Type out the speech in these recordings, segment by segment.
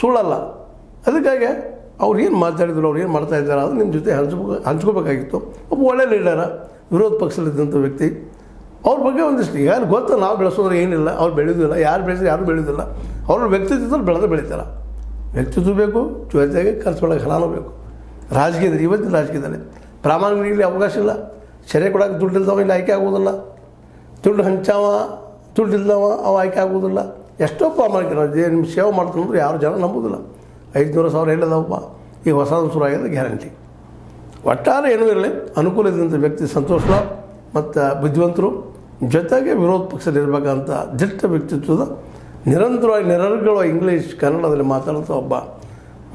ಸುಳ್ಳಲ್ಲ. ಅದಕ್ಕಾಗಿ ಅವ್ರು ಏನು ಮಾತಾಡಿದ್ರು, ಅವ್ರು ಏನು ಮಾಡ್ತಾ ಇದ್ದಾರೆ ಅದು ನಿಮ್ಮ ಜೊತೆ ಹಂಚ್ಕೋಬೇಕಾಗಿತ್ತು. ಒಬ್ಬ ಒಳ್ಳೆ ಲೀಡರ, ವಿರೋಧ ಪಕ್ಷದಲ್ಲಿದ್ದಂಥ ವ್ಯಕ್ತಿ, ಅವ್ರ ಬಗ್ಗೆ ಒಂದಿಷ್ಟು ಈಗ ಗೊತ್ತು. ನಾವು ಬೆಳೆಸೋದ್ರೆ ಏನಿಲ್ಲ, ಅವ್ರು ಬೆಳೆಯೋದಿಲ್ಲ, ಯಾರು ಬೆಳೆಸಿದ್ರೆ ಯಾರು ಬೆಳೆಯೋದಿಲ್ಲ. ಅವ್ರ ವ್ಯಕ್ತಿತ್ವದಲ್ಲಿ ಬೆಳೀತಾರ. ವ್ಯಕ್ತಿತ್ವ ಬೇಕು, ಜೊತೆಗೆ ಖರ್ಚೊಳಗೆ ಹಣನೂ ಬೇಕು. ರಾಜಕೀಯದಲ್ಲಿ ಇವತ್ತಿನ ರಾಜಕೀಯದಲ್ಲಿ ಪ್ರಾಮಾಣಿಕರಿಗೆ ಅವಕಾಶ ಇಲ್ಲ. ಸೆರೆ ಕೊಡೋಕೆ ದುಡ್ಡಿಲ್ದವ ಇಲ್ಲಿ ಆಯ್ಕೆ ಆಗೋದಿಲ್ಲ. ದುಡ್ಡು ಹಂಚಾವ ದುಡ್ಡಿಲ್ದವ ಅವ ಆಯ್ಕೆ ಆಗೋದಿಲ್ಲ. ಎಷ್ಟೋ ಪ್ರಾಮಾಣಿಕರು ನಿಮ್ಮ ಸೇವೆ ಮಾಡ್ತಾನಂದ್ರೆ ಯಾರು ಜನ ನಂಬೋದಿಲ್ಲ. 500,000 ಹೇಳಿದವಪ್ಪ, ಈಗ ಹೊಸದು ಶುರು ಆಗಿದೆ ಗ್ಯಾರಂಟಿ. ಒಟ್ಟಾರೆ ಏನೂ ಇರಲಿ, ಅನುಕೂಲ ಇದ್ದಂಥ ವ್ಯಕ್ತಿ ಸಂತೋಷ ಮತ್ತು ಬುದ್ಧಿವಂತರು, ಜೊತೆಗೆ ವಿರೋಧ ಪಕ್ಷದಲ್ಲಿರಬೇಕಂತ ದಿಟ್ಟ ವ್ಯಕ್ತಿತ್ವದ ನಿರಂತರವಾಗಿ ನಿರರ್ಗಳವಾಗಿ ಇಂಗ್ಲೀಷ್ ಕನ್ನಡದಲ್ಲಿ ಮಾತಾಡುವಂಥ ಒಬ್ಬ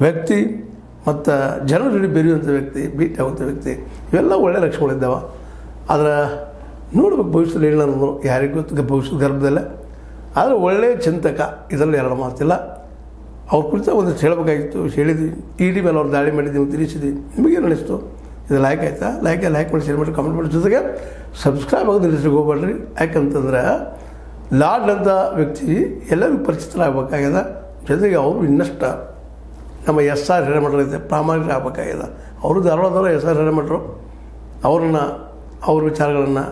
ವ್ಯಕ್ತಿ ಮತ್ತು ಜನರ ಜೊತೆ ಬೆರೆಯುವಂಥ ವ್ಯಕ್ತಿ, ಭೇಟಿ ಆಗುವಂಥ ವ್ಯಕ್ತಿ, ಇವೆಲ್ಲ ಒಳ್ಳೆಯ ಲಕ್ಷಣಗಳಿದ್ದಾವೆ. ಆದರೆ ನೋಡ್ಬೇಕು ಭವಿಷ್ಯದಲ್ಲಿ ಏನಾದ್ರು ಯಾರಿಗೂ ಗೊತ್ತು, ಭವಿಷ್ಯದ ಗರ್ಭದಲ್ಲೇ. ಆದರೆ ಒಳ್ಳೆಯ ಚಿಂತಕ, ಇದರಲ್ಲಿ ಎರಡು ಮಾತಿಲ್ಲ. ಅವ್ರ ಕುರಿತ ಒಂದಿಷ್ಟು ಹೇಳಬೇಕಾಗಿತ್ತು, ಹೇಳಿದ್ವಿ. ಇಡಿ ಮೇಲೆ ಅವ್ರು ದಾಳಿ ಮಾಡಿದ್ದೀವಿ, ತಿಳಿಸಿದ್ವಿ. ನಿಮಗೇನು ಅನಿಸ್ತು? ಇದು ಲೈಕ್ ಆಯಿತಾ? ಲೈಕ್ ಮಾಡಿ, ಶೇರ್ ಮಾಡಿ, ಕಮೆಂಟ್ ಮಾಡಿ. ಜೊತೆಗೆ ಸಬ್ಸ್ಕ್ರೈಬ್ ಆಗೋದು ನಿಲ್ಲಿಸ್ಲಿಕ್ಕೆ ಹೋಗ್ಬೇಡ್ರಿ. ಯಾಕಂತಂದ್ರೆ ಲಾರ್ಡ್ ಅಂತ ವ್ಯಕ್ತಿ ಎಲ್ಲರಿಗೂ ಪರಿಚಿತರಾಗಬೇಕಾಗ್ಯದ. ಜೊತೆಗೆ ಅವರು ಇನ್ನಷ್ಟು ನಮ್ಮ SR ಹಿರೇಮಠರು ಐತೆ ಪ್ರಾಮಾಣಿಕರು ಆಗಬೇಕಾಗ್ಯದ. ಅವರು ಧಾರವಾಡದವರು SR ಹಿರೇಮಠರು. ಅವ್ರ ವಿಚಾರಗಳನ್ನು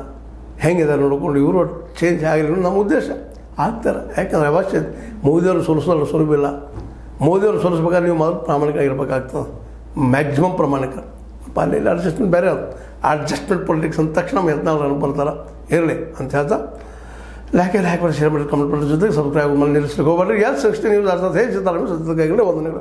ಹೆಂಗಿದೆ ನೋಡಿಕೊಂಡು ಇವರು ಚೇಂಜ್ ಆಗಲಿ ನಮ್ಮ ಉದ್ದೇಶ. ಆಗ್ತಾರೆ. ಯಾಕಂದರೆ ಅವಶ್ಯ ಮೋದಿಯವರು ಸೋಲಿಸೋಲ್ಲ, ಸುಲಭಿಲ್ಲ. ಮೋದಿಯವರು ಸೋಲಿಸ್ಬೇಕಾದ್ರೆ ನೀವು ಮೊದಲು ಪ್ರಾಮಾಣಿಕ ಆಗಿರ್ಬೇಕಾಗ್ತದೆ, ಮ್ಯಾಕ್ಸಿಮಮ್ ಪ್ರಾಮಾಣಿಕ. ಅಲ್ಲಿ ಅಡ್ಜಸ್ಟ್ಮೆಂಟ್ ಬೇರೆ, ಅದು ಅಡ್ಜಸ್ಟ್ಮೆಂಟ್ ಪೊಲಿಟಿಕ್ಸ್ ಅಂದ ತಕ್ಷಣ ನಮ್ಮ ಯತ್ನಾಳ್ ಬರ್ತಾರೆ. ಇರಲಿ ಅಂತ ಹೇಳ್ತಾ ಲೈಕ್ ಮಾಡಿ, ಶೇರ್ ಮಾಡಿ, ಕಮೆಂಟ್ ಮಾಡಿ. ಜೊತೆಗೆ ಸಬ್ಸ್ಕ್ರೈಬ್ ಮಾಡಿ ನಿಲ್ಲಿಸ್ಲಿಕ್ಕೆ ಹೋಗ್ಬೇಡ್ರಿ. S60 ನ್ಯೂಸ್ ಅರ್ಥಾತ್ ಹೇಗೆ ವಂದನೆಗಳು.